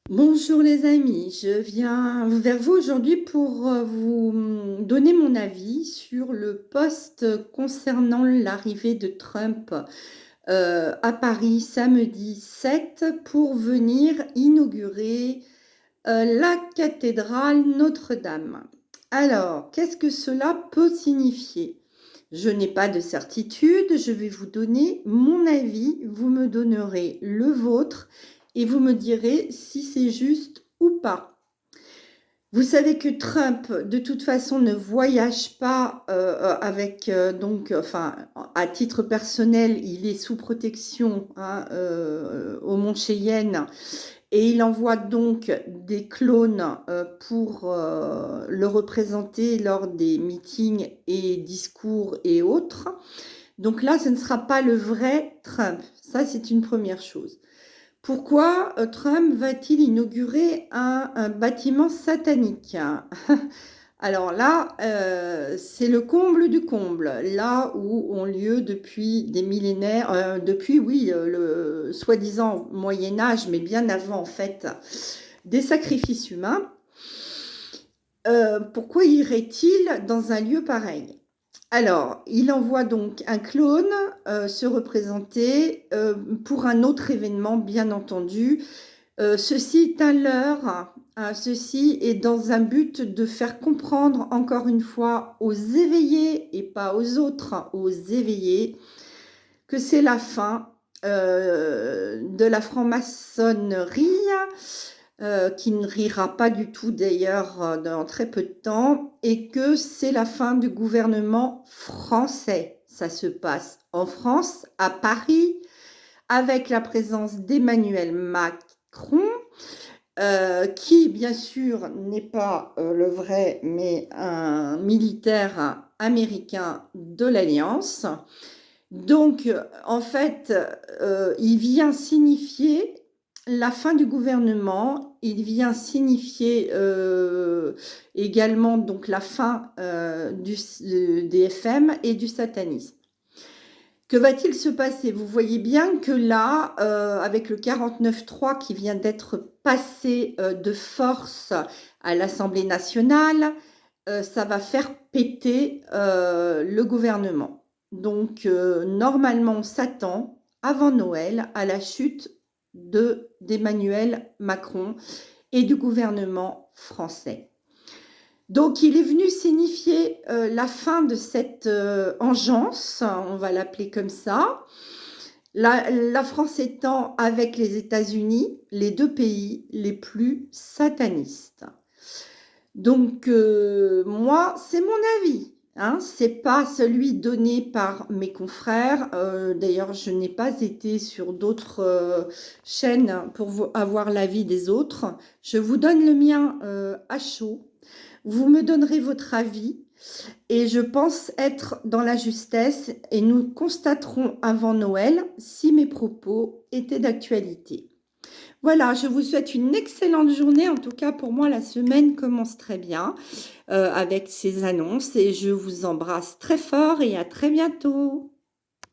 Bonjour les amis, je viens vers vous aujourd'hui pour vous donner mon avis sur le post concernant l'arrivée de Trump à Paris samedi 7 pour venir inaugurer la cathédrale Notre-Dame. Alors, qu'est-ce que cela peut signifier? Je n'ai pas de certitude, je vais vous donner mon avis, vous me donnerez le vôtre et vous me direz si c'est juste ou pas. Vous savez que Trump, de toute façon, ne voyage pas avec, enfin, à titre personnel, il est sous protection hein, au Mont Cheyenne et il envoie donc des clones pour le représenter lors des meetings et discours et autres. Donc là, ce ne sera pas le vrai Trump. Ça, c'est une première chose. Pourquoi Trump va-t-il inaugurer un bâtiment satanique? Alors là, c'est le comble du comble. Là où ont lieu depuis des millénaires, depuis, oui, le soi-disant Moyen-Âge, mais bien avant, en fait, des sacrifices humains. Pourquoi irait-il dans un lieu pareil? Alors, il envoie donc un clone se représenter pour un autre événement, bien entendu. Ceci est un leurre, ceci est dans un but de faire comprendre encore une fois aux éveillés et pas aux autres, aux éveillés, que c'est la fin de la franc-maçonnerie, qui ne rira pas du tout d'ailleurs dans très peu de temps, et que c'est la fin du gouvernement français. Ça se passe en France, à Paris, avec la présence d'Emmanuel Macron, qui bien sûr n'est pas le vrai, mais un militaire américain de l'Alliance. Donc, en fait, il vient signifier la fin du gouvernement, il vient signifier également donc la fin des FM et du satanisme. Que va-t-il se passer? Vous voyez bien que là, avec le 49.3 qui vient d'être passé de force à l'Assemblée nationale, ça va faire péter le gouvernement. Donc, normalement, on s'attend, avant Noël, à la chute d'Emmanuel Macron et du gouvernement français. Donc, il est venu signifier la fin de cette engeance, on va l'appeler comme ça. La France étant, avec les États-Unis, les deux pays les plus satanistes. Donc, moi, c'est mon avis. Hein, c'est pas celui donné par mes confrères. D'ailleurs, je n'ai pas été sur d'autres chaînes pour avoir l'avis des autres. Je vous donne le mien à chaud. Vous me donnerez votre avis et je pense être dans la justesse et nous constaterons avant Noël si mes propos étaient d'actualité. Voilà, je vous souhaite une excellente journée. En tout cas, pour moi, la semaine commence très bien avec ces annonces et je vous embrasse très fort et à très bientôt.